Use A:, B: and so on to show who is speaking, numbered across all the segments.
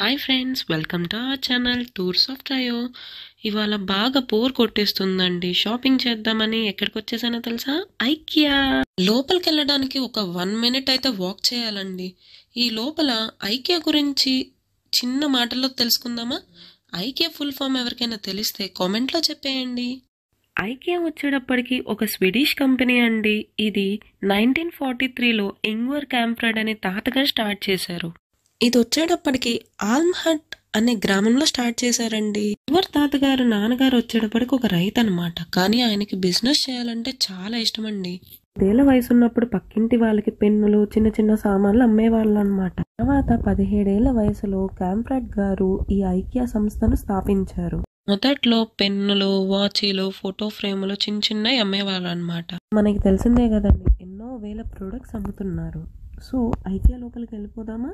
A: Hi friends, welcome to our channel tours of trio. ఇవాళ బాగా bore కొట్టేస్తుందండి. Shopping చేద్దామని ఎక్కడికి వచ్చేసానో తెలుసా? ఐకియా. లోపలికి వెళ్ళడానికి ఒక 1 మినిట్ అయితే వాక్ చేయాలండి. ఈ లోపల ఐకియా గురించి చిన్న మాటల్లో తెలుసుకుందామా? ఐకియా ఫుల్ ఫామ్ ఎవరికైనా తెలిస్తే కామెంట్లో చెప్పేయండి. ఐకియా వచ్చేటప్పటికి ఒక స్వీడిష్ కంపెనీ అండి. ఇది 1943లో ఇంగ్వర్ క్యాంప్రాడ్ అనే తాతగారు స్టార్ట్ చేశారు. ఇది వచ్చేటప్పటికి ఆల్మ్హట్ అనే గ్రామంలో స్టార్ట్ చేశారండి. ఎవరి తాతగారు నాన్నగారు వచ్చేటప్పటికి ఒక రైతు అనమాట. కానీ ఆయనకి బిజినెస్ చేయాలంటే చాలా ఇష్టం అండి. 10 వయసు ఉన్నప్పుడు పక్కింటి వాళ్ళకి పెన్నులు, చిన్న చిన్న సామాన్లు అమ్మేవాళ్ళు అనమాట. తర్వాత 17 వయసులో క్యాంప్రాడ్ గారు ఈ ఐకియా సంస్థను స్థాపించారు. మొదట్లో పెన్నులు, వాచీలు, ఫోటో ఫ్రేములు చిన్న చిన్నవి అమ్మేవాళ్ళు అనమాట. మనకి తెలిసిందే కదండి, ఎన్నో వేల ప్రొడక్ట్స్ అమ్ముతున్నారు. సో ఐకియా లోపలికి వెళ్ళిపోదామా?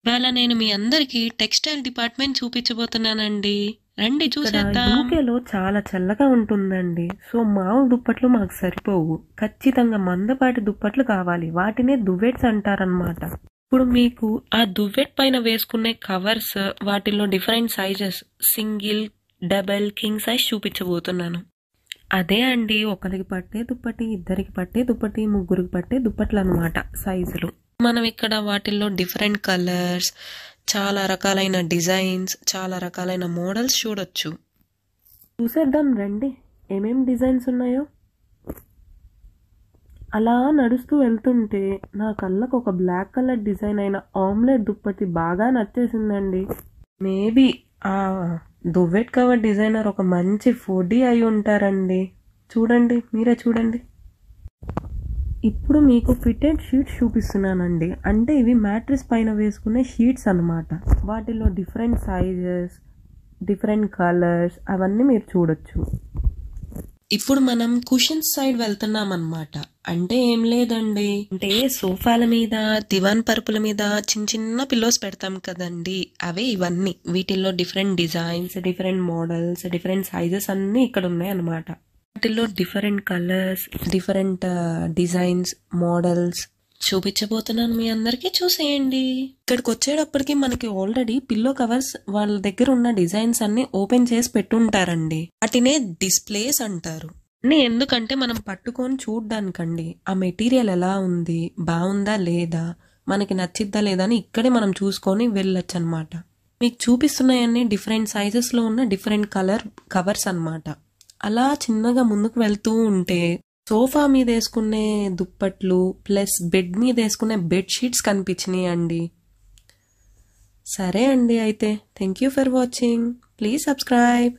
A: ఇవాళ నేను మీ అందరికి టెక్స్టైల్ డిపార్ట్మెంట్ చూపించబోతున్నానండి. రండి చూసేద్దాం. యూకేలో చాలా చల్లగా ఉంటుందండి. సో మామూలు దుప్పట్లు మాకు సరిపోవు. ఖచ్చితంగా మందపాటి దుప్పట్లు కావాలి. వాటినే దువ్వెట్స్ అంటారనమాట. ఇప్పుడు మీకు ఆ దువ్వెట్ పైన వేసుకునే కవర్స్, వాటిల్లో different sizes, single, double, king size చూపించబోతున్నాను. అదే అండి, ఒకరికి పట్టే దుప్పటి, ఇద్దరికి పట్టే దుప్పటి, ముగ్గురికి పట్టే దుప్పట్లు అనమాట సైజులు. మనం ఇక్కడ వాటిల్లో డిఫరెంట్ కలర్స్, చాలా రకాలైన డిజైన్స్, చాలా రకాలైన మోడల్స్ చూడొచ్చు. చూసేద్దాం రండి ఏమేం డిజైన్స్ ఉన్నాయో. అలా నడుస్తూ వెళ్తుంటే నా కళ్ళకు ఒక బ్లాక్ కలర్ డిజైన్ అయిన ఆమ్లెట్ దుప్పటి బాగా నచ్చేసిందండి. మేబీ ఆ దువ్వెట్ కవర్ డిజైనర్ ఒక మంచి ఫుడీ అయి ఉంటారండి. చూడండి, మీరే చూడండి. ఇప్పుడు మీకు ఫిటెడ్ షీట్స్ చూపిస్తున్నానండి. అంటే ఇవి మ్యాట్రెస్ పైన వేసుకునే షీట్స్ అనమాట. వాటిలో డిఫరెంట్ సైజెస్, డిఫరెంట్ కలర్స్ అవన్నీ మీరు చూడొచ్చు. ఇప్పుడు మనం కుషన్స్ సైడ్ వెళ్తున్నాం అనమాట. అంటే ఏం లేదండి, అంటే సోఫాల మీద, దివాన్ పరుపుల మీద చిన్న చిన్న పిల్లోస్ పెడతాం కదండి, అవే ఇవన్నీ. వీటిల్లో different designs, different models, different sizes అన్నీ ఇక్కడ ఉన్నాయి అనమాట. వాటిల్లో different colours, different designs, models చూపించబోతున్నాను మీ అందరికీ. చూసేయండి. ఇక్కడికి వచ్చేటప్పటికి మనకి ఆల్రెడీ పిల్లో కవర్స్ వాళ్ళ దగ్గర ఉన్న డిజైన్స్ అన్ని ఓపెన్ చేసి పెట్టుంటారండి. వాటినే డిస్ప్లేస్ అంటారు. ఎందుకంటే మనం పట్టుకొని చూడ్డానికండి. ఆ మెటీరియల్ ఎలా ఉంది, బాగుందా లేదా, మనకి నచ్చిద్దా లేదా అని ఇక్కడే మనం చూసుకొని వెళ్ళొచ్చు అనమాట. మీకు చూపిస్తున్నాయన్నీ డిఫరెంట్ సైజెస్ లో ఉన్న డిఫరెంట్ కలర్ కవర్స్ అనమాట. అలా చిన్నగా ముందుకు వెళ్తూ ఉంటే సోఫా మీద వేసుకునే దుప్పట్లు ప్లస్ బెడ్ మీద వేసుకునే బెడ్ షీట్స్ కనిపించినాయి అండి. సరే అండి, అయితే thank you for watching. Please subscribe.